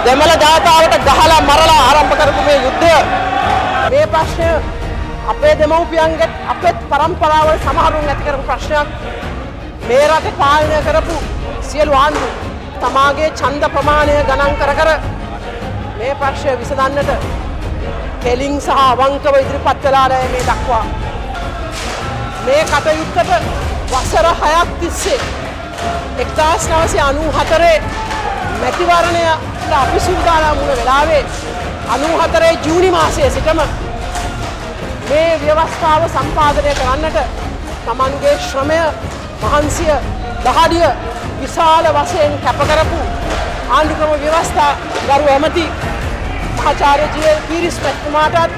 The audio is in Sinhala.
දෙමළ ජනතාවට ගහලා මරලා ආරම්භ කරපු මේ යුද්ධය මේ ප්‍රශ්නය අපේ දෙමව්පියන්ගේ අපේ පරම්පරාවල සමහරුන් ඇති කරපු ප්‍රශ්නයක් මේ රටේ පාලනය කරපු සියලු ආණ්ඩු තමාගේ ඡන්ද ප්‍රමාණය ගණන් කර කර මේ ප්‍රශ්නය විසඳන්නට කෙලින් සහ අවංකව ඉදිරිපත් කළා මේ දක්වා මේ කටයුත්තට වසර 6ක් තිස්සේ 1994 මැතිවරණයට අපි සූදානම් වුණ වෙලාවේ 94 ජූනි මාසයේ සිටම මේ ව්‍යවස්ථාව සම්පාදනය කරන්නට තමන්ගේ ශ්‍රමය මහන්සිය දහඩිය විශාල වශයෙන් කැප කරපු ආණ්ඩුක්‍රම ව්‍යවස්ථා ගරු ඇමති මහාචාර්ය ජී.එල්. පීරිස් මැතිතුමාටත්